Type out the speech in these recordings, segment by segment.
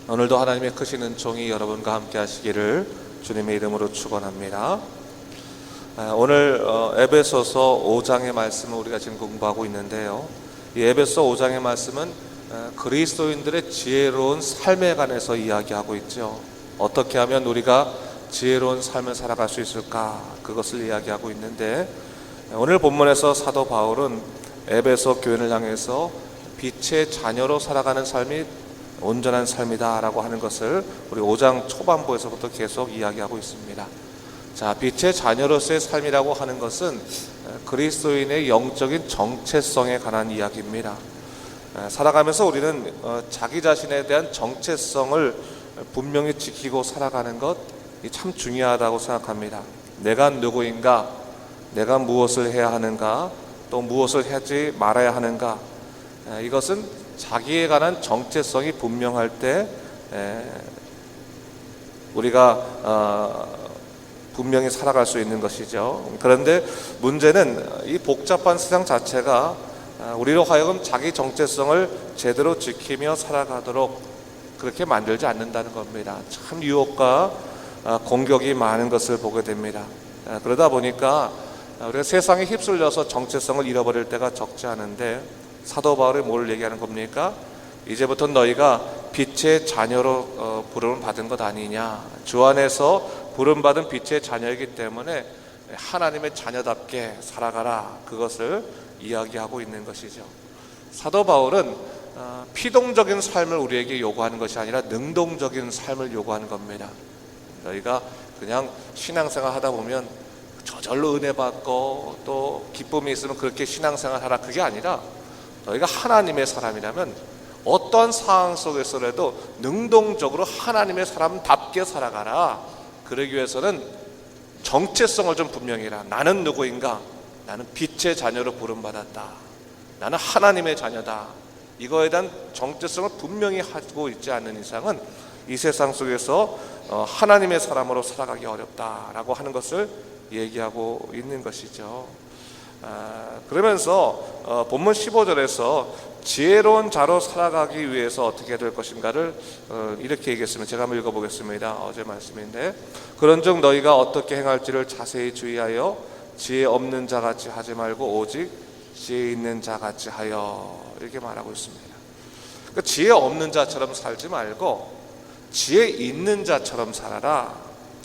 오늘도 하나님의 크신 은총이 여러분과 함께 하시기를 주님의 이름으로 축원합니다. 오늘 에베소서 5장의 말씀을 우리가 지금 공부하고 있는데요, 이 에베소 5장의 말씀은 그리스도인들의 지혜로운 삶에 관해서 이야기하고 있죠. 어떻게 하면 우리가 지혜로운 삶을 살아갈 수 있을까, 그것을 이야기하고 있는데, 오늘 본문에서 사도 바울은 에베소 교회를 향해서 빛의 자녀로 살아가는 삶이 온전한 삶이다 라고 하는 것을 우리 5장 초반부에서부터 계속 이야기하고 있습니다. 자, 빛의 자녀로서의 삶이라고 하는 것은 그리스도인의 영적인 정체성에 관한 이야기입니다. 살아가면서 우리는 자기 자신에 대한 정체성을 분명히 지키고 살아가는 것, 참 중요하다고 생각합니다. 내가 누구인가, 내가 무엇을 해야 하는가, 또 무엇을 하지 말아야 하는가, 이것은 자기에 관한 정체성이 분명할 때 우리가 분명히 살아갈 수 있는 것이죠. 그런데 문제는 이 복잡한 세상 자체가 우리로 하여금 자기 정체성을 제대로 지키며 살아가도록 그렇게 만들지 않는다는 겁니다. 참 유혹과 공격이 많은 것을 보게 됩니다. 그러다 보니까 우리가 세상에 휩쓸려서 정체성을 잃어버릴 때가 적지 않은데, 사도 바울이 뭘 얘기하는 겁니까? 이제부터 너희가 빛의 자녀로 부름을 받은 것 아니냐. 주 안에서 부름받은 빛의 자녀이기 때문에 하나님의 자녀답게 살아가라, 그것을 이야기하고 있는 것이죠. 사도 바울은 피동적인 삶을 우리에게 요구하는 것이 아니라 능동적인 삶을 요구하는 겁니다. 너희가 그냥 신앙생활 하다 보면 저절로 은혜 받고 또 기쁨이 있으면 그렇게 신앙생활 하라, 그게 아니라 너희가 하나님의 사람이라면 어떠한 상황 속에서라도 능동적으로 하나님의 사람답게 살아가라. 그러기 위해서는 정체성을 좀 분명히 해라. 나는 누구인가? 나는 빛의 자녀로 부름받았다. 나는 하나님의 자녀다. 이거에 대한 정체성을 분명히 하고 있지 않는 이상은 이 세상 속에서 하나님의 사람으로 살아가기 어렵다라고 하는 것을 얘기하고 있는 것이죠. 그러면서 본문 15절에서 지혜로운 자로 살아가기 위해서 어떻게 될 것인가를 이렇게 얘기했습니다. 제가 한번 읽어보겠습니다. 어제 말씀인데, 그런즉 너희가 어떻게 행할지를 자세히 주의하여 지혜 없는 자같이 하지 말고 오직 지혜 있는 자같이 하여, 이렇게 말하고 있습니다. 그러니까 지혜 없는 자처럼 살지 말고 지혜 있는 자처럼 살아라.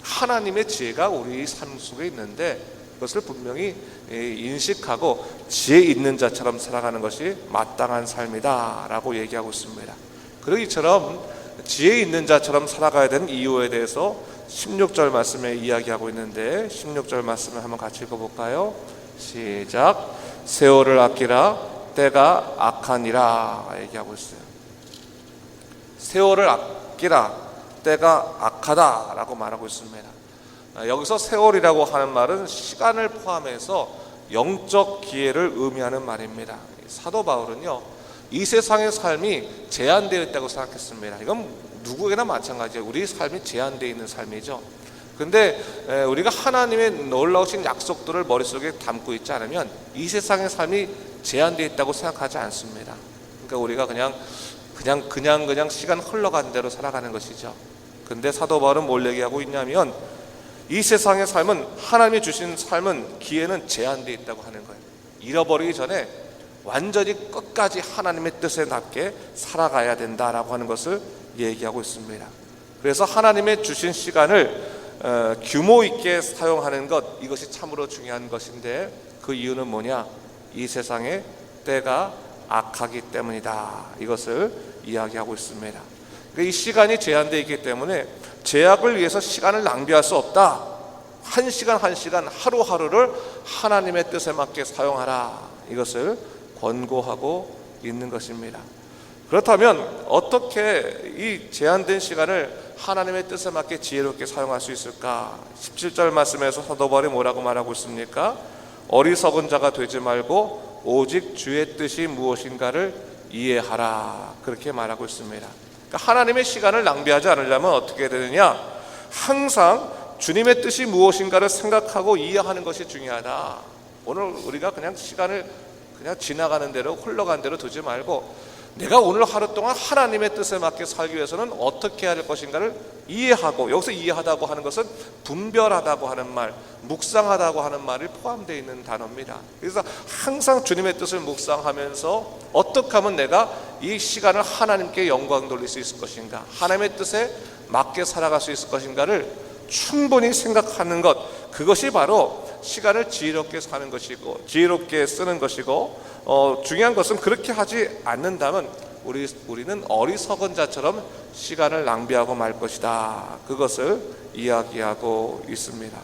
하나님의 지혜가 우리 삶 속에 있는데 그것을 분명히 인식하고 지혜 있는 자처럼 살아가는 것이 마땅한 삶이다 라고 얘기하고 있습니다. 그러기처럼 지혜 있는 자처럼 살아가야 되는 이유에 대해서 16절 말씀에 이야기하고 있는데, 16절 말씀을 한번 같이 읽어볼까요? 시작. 세월을 아끼라, 때가 악하니라 얘기하고 있어요. 세월을 아끼라, 때가 악하다 라고 말하고 있습니다. 여기서 세월이라고 하는 말은 시간을 포함해서 영적 기회를 의미하는 말입니다. 사도 바울은요, 이 세상의 삶이 제한되어 있다고 생각했습니다. 이건 누구에게나 마찬가지예요. 우리 삶이 제한되어 있는 삶이죠. 근데 우리가 하나님의 놀라우신 약속들을 머릿속에 담고 있지 않으면 이 세상의 삶이 제한되어 있다고 생각하지 않습니다. 그러니까 우리가 그냥 시간 흘러가는 대로 살아가는 것이죠. 근데 사도 바울은 뭘 얘기하고 있냐면, 이 세상의 삶은, 하나님이 주신 삶은, 기회는 제한되어 있다고 하는 거예요. 잃어버리기 전에 완전히 끝까지 하나님의 뜻에 맞게 살아가야 된다라고 하는 것을 얘기하고 있습니다. 그래서 하나님의 주신 시간을 규모 있게 사용하는 것, 이것이 참으로 중요한 것인데, 그 이유는 뭐냐? 이 세상의 때가 악하기 때문이다. 이것을 이야기하고 있습니다. 이 시간이 제한되어 있기 때문에 제약을 위해서 시간을 낭비할 수 없다. 한 시간 한 시간, 하루하루를 하나님의 뜻에 맞게 사용하라. 이것을 권고하고 있는 것입니다. 그렇다면 어떻게 이 제한된 시간을 하나님의 뜻에 맞게 지혜롭게 사용할 수 있을까? 17절 말씀에서 사도 바울이 뭐라고 말하고 있습니까? 어리석은 자가 되지 말고 오직 주의 뜻이 무엇인가를 이해하라. 그렇게 말하고 있습니다. 하나님의 시간을 낭비하지 않으려면 어떻게 되느냐? 항상 주님의 뜻이 무엇인가를 생각하고 이해하는 것이 중요하다. 오늘 우리가 그냥 시간을 그냥 지나가는 대로, 흘러가는 대로 두지 말고 내가 오늘 하루 동안 하나님의 뜻에 맞게 살기 위해서는 어떻게 해야 될 것인가를 이해하고, 여기서 이해하다고 하는 것은 분별하다고 하는 말, 묵상하다고 하는 말이 포함되어 있는 단어입니다. 그래서 항상 주님의 뜻을 묵상하면서 어떻게 하면 내가 이 시간을 하나님께 영광 돌릴 수 있을 것인가, 하나님의 뜻에 맞게 살아갈 수 있을 것인가를 충분히 생각하는 것, 그것이 바로 시간을 지혜롭게 사는 것이고 지혜롭게 쓰는 것이고, 중요한 것은 그렇게 하지 않는다면 우리는 어리석은 자처럼 시간을 낭비하고 말 것이다. 그것을 이야기하고 있습니다.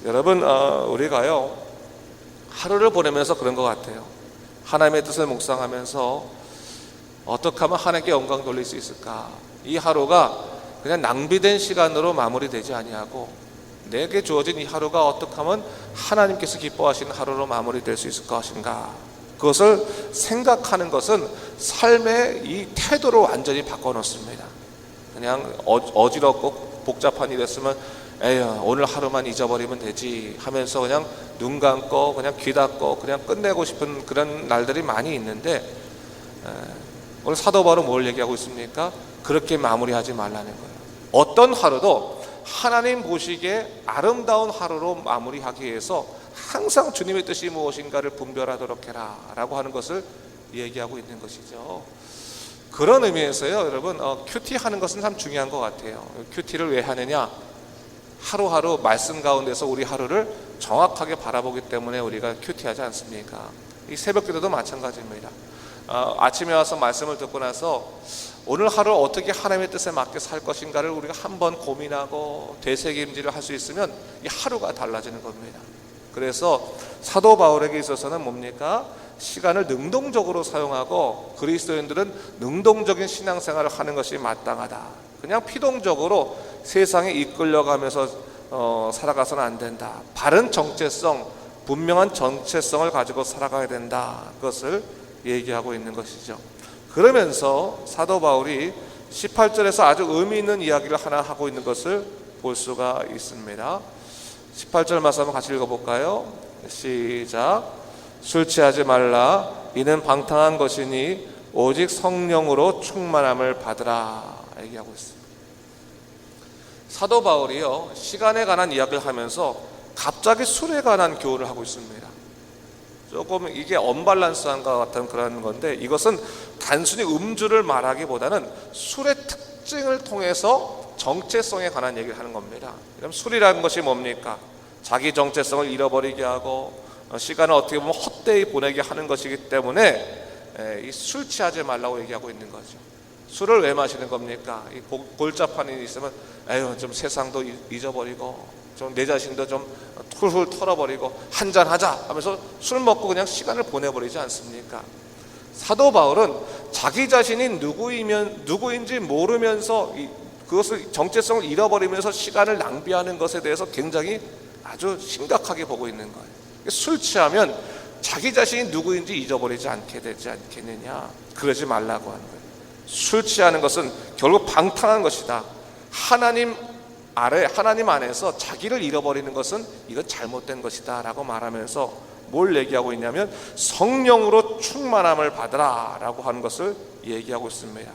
여러분, 우리가요 하루를 보내면서 그런 것 같아요. 하나님의 뜻을 묵상하면서 어떻게 하면 하나님께 영광 돌릴 수 있을까? 이 하루가 그냥 낭비된 시간으로 마무리되지 아니하고 내게 주어진 이 하루가 어떻게 하면 하나님께서 기뻐하시는 하루로 마무리될 수 있을 것인가, 그것을 생각하는 것은 삶의 이 태도를 완전히 바꿔놓습니다. 그냥 어지럽고 복잡한 일이 있으면 에휴 오늘 하루만 잊어버리면 되지 하면서 그냥 눈 감고 그냥 귀 닫고 그냥 끝내고 싶은 그런 날들이 많이 있는데, 오늘 사도 바울은 뭘 얘기하고 있습니까? 그렇게 마무리하지 말라는 거예요. 어떤 하루도 하나님 보시기에 아름다운 하루로 마무리하기 위해서 항상 주님의 뜻이 무엇인가를 분별하도록 해라 라고 하는 것을 얘기하고 있는 것이죠. 그런 의미에서요 여러분, 큐티 하는 것은 참 중요한 것 같아요. 큐티를 왜 하느냐? 하루하루 말씀 가운데서 우리 하루를 정확하게 바라보기 때문에 우리가 큐티하지 않습니까? 이 새벽 기도도 마찬가지입니다. 아침에 와서 말씀을 듣고 나서 오늘 하루 어떻게 하나님의 뜻에 맞게 살 것인가를 우리가 한번 고민하고 되새김질을 할 수 있으면 이 하루가 달라지는 겁니다. 그래서 사도 바울에게 있어서는 뭡니까? 시간을 능동적으로 사용하고 그리스도인들은 능동적인 신앙생활을 하는 것이 마땅하다. 그냥 피동적으로 세상에 이끌려가면서 살아가서는 안 된다. 바른 정체성, 분명한 정체성을 가지고 살아가야 된다. 그것을 얘기하고 있는 것이죠. 그러면서 사도 바울이 18절에서 아주 의미 있는 이야기를 하나 하고 있는 것을 볼 수가 있습니다. 18절 말씀 한번 같이 읽어볼까요? 시작. 술 취하지 말라. 이는 방탕한 것이니 오직 성령으로 충만함을 받으라. 얘기하고 있습니다. 사도 바울이요 시간에 관한 이야기를 하면서 갑자기 술에 관한 교훈을 하고 있습니다. 조금 이게 언밸런스한 것 같은 그런 건데, 이것은 단순히 음주를 말하기보다는 술의 특징을 통해서 정체성에 관한 얘기를 하는 겁니다. 그럼 술이라는 것이 뭡니까? 자기 정체성을 잃어버리게 하고 시간을 어떻게 보면 헛되이 보내게 하는 것이기 때문에 이 술 취하지 말라고 얘기하고 있는 거죠. 술을 왜 마시는 겁니까? 이 골잡한 일이 있으면 에휴 좀 세상도 잊어버리고 좀 내 자신도 좀 훌훌 털어버리고 한잔 하자 하면서 술 먹고 그냥 시간을 보내버리지 않습니까? 사도 바울은 자기 자신이 누구인지 모르면서 그것을 정체성을 잃어버리면서 시간을 낭비하는 것에 대해서 굉장히 아주 심각하게 보고 있는 거예요. 술 취하면 자기 자신이 누구인지 잊어버리지 않게 되지 않겠느냐, 그러지 말라고 하는 거예요. 술 취하는 것은 결국 방탕한 것이다. 하나님 안에서 자기를 잃어버리는 것은 이건 잘못된 것이다 라고 말하면서 뭘 얘기하고 있냐면 성령으로 충만함을 받으라 라고 하는 것을 얘기하고 있습니다.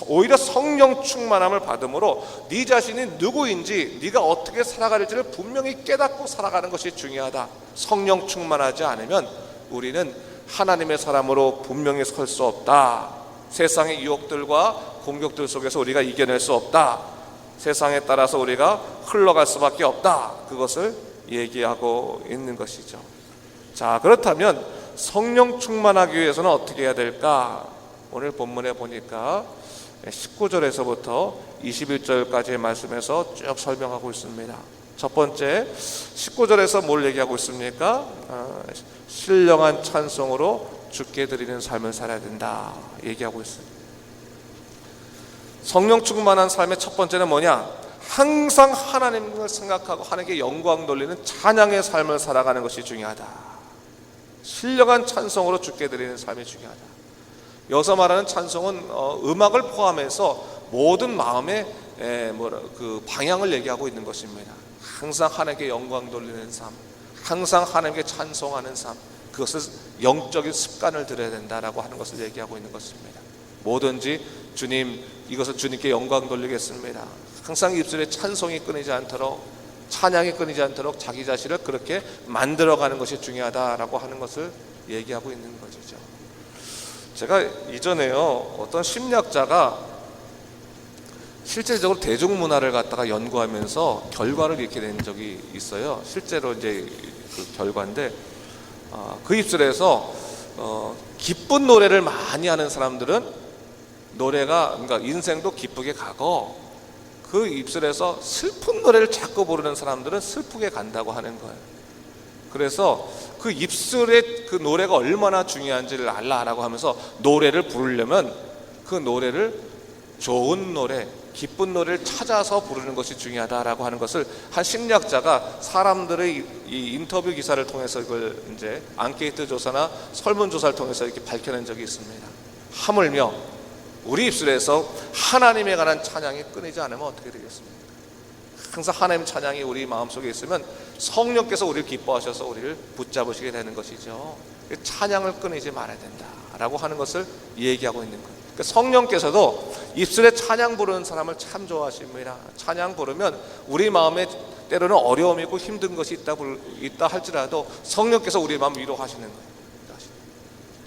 오히려 성령 충만함을 받음으로 네 자신이 누구인지 네가 어떻게 살아가는지를 분명히 깨닫고 살아가는 것이 중요하다. 성령 충만하지 않으면 우리는 하나님의 사람으로 분명히 설 수 없다. 세상의 유혹들과 공격들 속에서 우리가 이겨낼 수 없다. 세상에 따라서 우리가 흘러갈 수밖에 없다. 그것을 얘기하고 있는 것이죠. 자, 그렇다면 성령 충만하기 위해서는 어떻게 해야 될까? 오늘 본문에 보니까 19절에서부터 21절까지의 말씀에서 쭉 설명하고 있습니다. 첫 번째 19절에서 뭘 얘기하고 있습니까? 신령한 찬송으로 주께 드리는 삶을 살아야 된다 얘기하고 있습니다. 성령 충만한 삶의 첫 번째는 뭐냐? 항상 하나님을 생각하고 하나님께 영광 돌리는 찬양의 삶을 살아가는 것이 중요하다. 신령한 찬송으로 주께 드리는 삶이 중요하다. 여기서 말하는 찬송은 음악을 포함해서 모든 마음의 그 방향을 얘기하고 있는 것입니다. 항상 하나님께 영광 돌리는 삶, 항상 하나님께 찬송하는 삶, 그것을 영적인 습관을 들여야 된다라고 하는 것을 얘기하고 있는 것입니다. 뭐든지 주님, 이것을 주님께 영광 돌리겠습니다. 항상 입술에 찬송이 끊이지 않도록, 찬양이 끊이지 않도록 자기 자신을 그렇게 만들어가는 것이 중요하다라고 하는 것을 얘기하고 있는 것이죠. 제가 이전에요, 어떤 심리학자가 실제적으로 대중문화를 갖다가 연구하면서 결과를 이렇게 낸 적이 있어요. 실제로 이제 그 결과인데, 그 입술에서 기쁜 노래를 많이 하는 사람들은 노래가, 그러니까 인생도 기쁘게 가고, 그 입술에서 슬픈 노래를 자꾸 부르는 사람들은 슬프게 간다고 하는 거예요. 그래서 그 입술의 그 노래가 얼마나 중요한지를 알라라고 하면서 노래를 부르려면 그 노래를 좋은 노래, 기쁜 노래를 찾아서 부르는 것이 중요하다라고 하는 것을 한 심리학자가 사람들의 이 인터뷰 기사를 통해서 이걸 이제 앙케이트 조사나 설문조사를 통해서 이렇게 밝혀낸 적이 있습니다. 하물며 우리 입술에서 하나님에 관한 찬양이 끊이지 않으면 어떻게 되겠습니까? 항상 하나님 찬양이 우리 마음속에 있으면 성령께서 우리를 기뻐하셔서 우리를 붙잡으시게 되는 것이죠. 찬양을 끊이지 말아야 된다라고 하는 것을 얘기하고 있는 거예요. 성령께서도 입술에 찬양 부르는 사람을 참 좋아하십니다. 찬양 부르면 우리 마음에 때로는 어려움이 있고 힘든 것이 있다 할지라도 성령께서 우리 마음 위로하시는 거예요.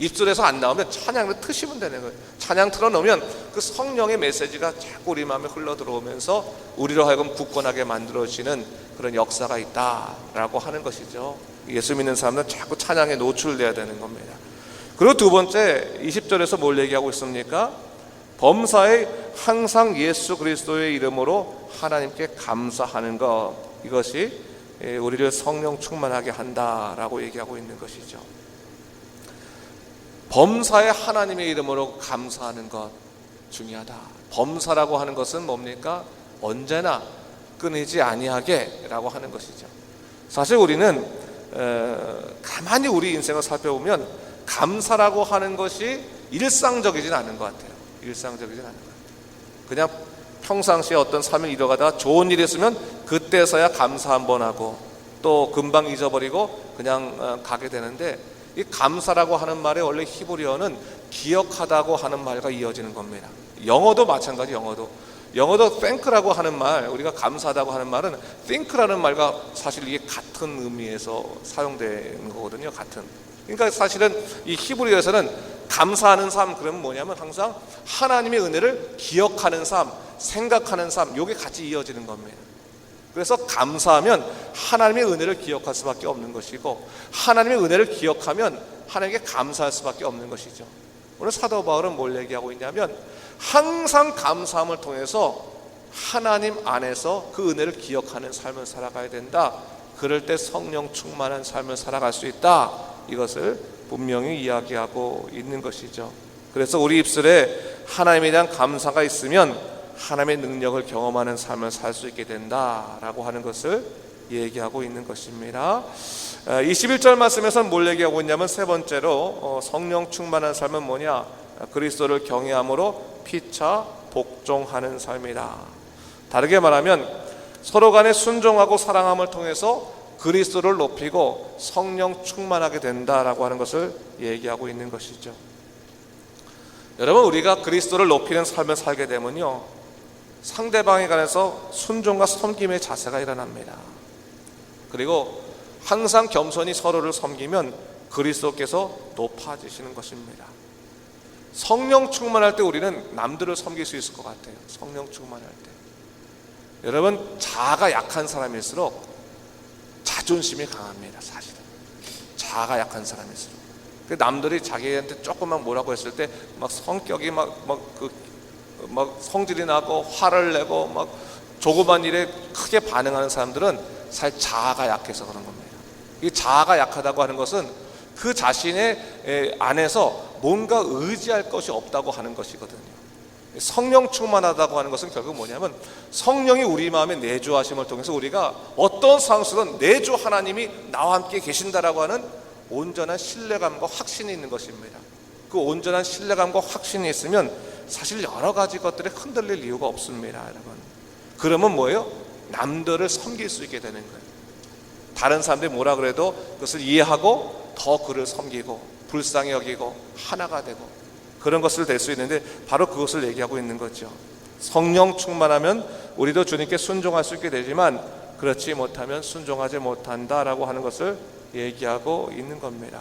입술에서 안 나오면 찬양을 트시면 되는 거예요. 찬양 틀어놓으면 그 성령의 메시지가 자꾸 우리 마음에 흘러들어오면서 우리로 하여금 굳건하게 만들어지는 그런 역사가 있다라고 하는 것이죠. 예수 믿는 사람은 자꾸 찬양에 노출돼야 되는 겁니다. 그리고 두 번째 20절에서 뭘 얘기하고 있습니까? 범사에 항상 예수 그리스도의 이름으로 하나님께 감사하는 것, 이것이 우리를 성령 충만하게 한다라고 얘기하고 있는 것이죠. 범사에 하나님의 이름으로 감사하는 것 중요하다. 범사라고 하는 것은 뭡니까? 언제나 끊이지 아니하게 라고 하는 것이죠. 사실 우리는 가만히 우리 인생을 살펴보면 감사라고 하는 것이 일상적이진 않은 것 같아요. 일상적이진 않은 것 같아요. 그냥 평상시에 어떤 삶을 이뤄가다가 좋은 일이 있으면 그때서야 감사 한번 하고 또 금방 잊어버리고 그냥 가게 되는데, 이 감사라고 하는 말에 원래 히브리어는 기억하다고 하는 말과 이어지는 겁니다. 영어도 마찬가지. 영어도 thank라고 하는 말, 우리가 감사하다고 하는 말은 think라는 말과 사실 이게 같은 의미에서 사용되는 거거든요. 같은. 그러니까 사실은 이 히브리어에서는 감사하는 삶, 그러면 뭐냐면 항상 하나님의 은혜를 기억하는 삶, 생각하는 삶, 요게 같이 이어지는 겁니다. 그래서 감사하면 하나님의 은혜를 기억할 수밖에 없는 것이고, 하나님의 은혜를 기억하면 하나님께 감사할 수밖에 없는 것이죠. 오늘 사도 바울은 뭘 얘기하고 있냐면 항상 감사함을 통해서 하나님 안에서 그 은혜를 기억하는 삶을 살아가야 된다. 그럴 때 성령 충만한 삶을 살아갈 수 있다. 이것을 분명히 이야기하고 있는 것이죠. 그래서 우리 입술에 하나님에 대한 감사가 있으면 하나님의 능력을 경험하는 삶을 살 수 있게 된다라고 하는 것을 얘기하고 있는 것입니다. 21절 말씀에서는 뭘 얘기하고 있냐면 세 번째로 성령 충만한 삶은 뭐냐? 그리스도를 경외함으로 피차 복종하는 삶이다. 다르게 말하면 서로 간에 순종하고 사랑함을 통해서 그리스도를 높이고 성령 충만하게 된다라고 하는 것을 얘기하고 있는 것이죠. 여러분, 우리가 그리스도를 높이는 삶을 살게 되면요, 상대방에 관해서 순종과 섬김의 자세가 일어납니다. 그리고 항상 겸손히 서로를 섬기면 그리스도께서 높아지시는 것입니다. 성령 충만할 때 우리는 남들을 섬길 수 있을 것 같아요. 성령 충만할 때. 여러분, 자아가 약한 사람일수록 자존심이 강합니다. 사실은 자아가 약한 사람일수록. 남들이 자기한테 조금만 뭐라고 했을 때 막 성격이 막 성질이 나고 화를 내고 막 조그만 일에 크게 반응하는 사람들은 사실 자아가 약해서 그런 겁니다. 이 자아가 약하다고 하는 것은 그 자신의 안에서 뭔가 의지할 것이 없다고 하는 것이거든요. 성령 충만하다고 하는 것은 결국 뭐냐면 성령이 우리 마음에 내주하심을 통해서 우리가 어떤 상황 속은 내주 하나님이 나와 함께 계신다라고 하는 온전한 신뢰감과 확신이 있는 것입니다. 그 온전한 신뢰감과 확신이 있으면 사실 여러 가지 것들에 흔들릴 이유가 없습니다, 여러분. 그러면 뭐예요? 남들을 섬길 수 있게 되는 거예요. 다른 사람들이 뭐라 그래도 그것을 이해하고 더 그를 섬기고 불쌍히 여기고 하나가 되고 그런 것을 될 수 있는데 바로 그것을 얘기하고 있는 거죠. 성령 충만하면 우리도 주님께 순종할 수 있게 되지만 그렇지 못하면 순종하지 못한다라고 하는 것을 얘기하고 있는 겁니다.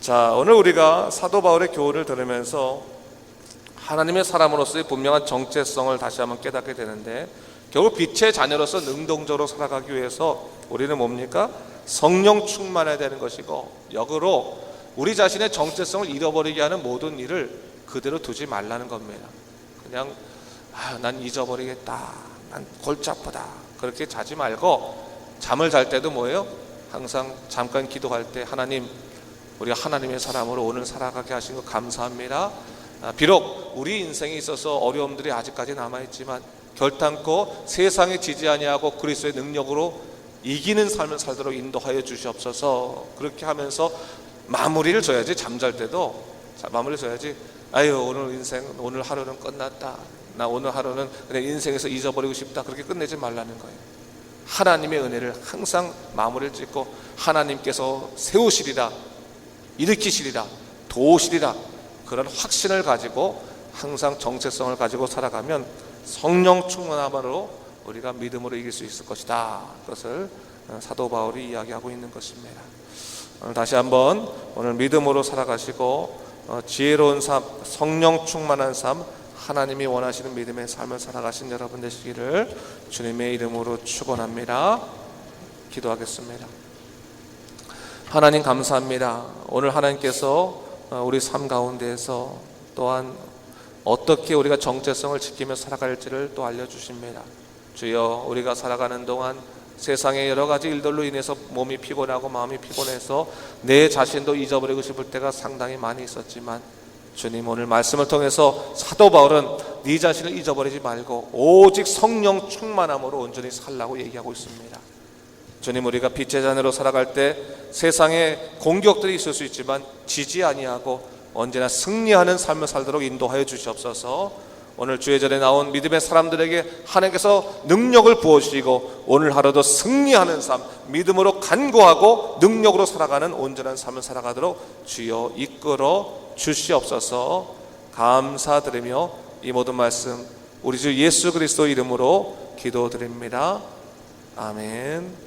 자, 오늘 우리가 사도 바울의 교훈을 들으면서 하나님의 사람으로서의 분명한 정체성을 다시 한번 깨닫게 되는데, 결국 빛의 자녀로서 능동적으로 살아가기 위해서 우리는 뭡니까? 성령 충만해야 되는 것이고, 역으로 우리 자신의 정체성을 잃어버리게 하는 모든 일을 그대로 두지 말라는 겁니다. 그냥 난 잊어버리겠다, 난 골치 아프다, 그렇게 자지 말고, 잠을 잘 때도 뭐예요? 항상 잠깐 기도할 때 하나님, 우리가 하나님의 사람으로 오늘 살아가게 하신 거 감사합니다. 비록 우리 인생에 있어서 어려움들이 아직까지 남아있지만 결단코 세상에 지지 아니하고 그리스도의 능력으로 이기는 삶을 살도록 인도하여 주시옵소서. 그렇게 하면서 마무리를 줘야지. 잠잘 때도 마무리 줘야지. 아유, 오늘 인생, 오늘 하루는 끝났다, 나 오늘 하루는 그냥 인생에서 잊어버리고 싶다, 그렇게 끝내지 말라는 거예요. 하나님의 은혜를 항상 마무리를 짓고 하나님께서 세우시리라, 일으키시리라, 도우시리라, 그런 확신을 가지고 항상 정체성을 가지고 살아가면 성령 충만함으로 우리가 믿음으로 이길 수 있을 것이다. 그것을 사도 바울이 이야기하고 있는 것입니다. 오늘 다시 한번 오늘 믿음으로 살아가시고 지혜로운 삶, 성령 충만한 삶, 하나님이 원하시는 믿음의 삶을 살아가신 여러분 되시기를 주님의 이름으로 축원합니다. 기도하겠습니다. 하나님 감사합니다. 오늘 하나님께서 우리 삶 가운데에서 또한 어떻게 우리가 정체성을 지키며 살아갈지를 또 알려주십니다. 주여, 우리가 살아가는 동안 세상의 여러 가지 일들로 인해서 몸이 피곤하고 마음이 피곤해서 내 자신도 잊어버리고 싶을 때가 상당히 많이 있었지만, 주님, 오늘 말씀을 통해서 사도 바울은 네 자신을 잊어버리지 말고 오직 성령 충만함으로 온전히 살라고 얘기하고 있습니다. 주님, 우리가 빛의 자녀로 살아갈 때 세상에 공격들이 있을 수 있지만 지지 아니하고 언제나 승리하는 삶을 살도록 인도하여 주시옵소서. 오늘 주의 전에 나온 믿음의 사람들에게 하나님께서 능력을 부어주시고 오늘 하루도 승리하는 삶, 믿음으로 간구하고 능력으로 살아가는 온전한 삶을 살아가도록 주여 이끌어 주시옵소서. 감사드리며 이 모든 말씀 우리 주 예수 그리스도 이름으로 기도드립니다. 아멘.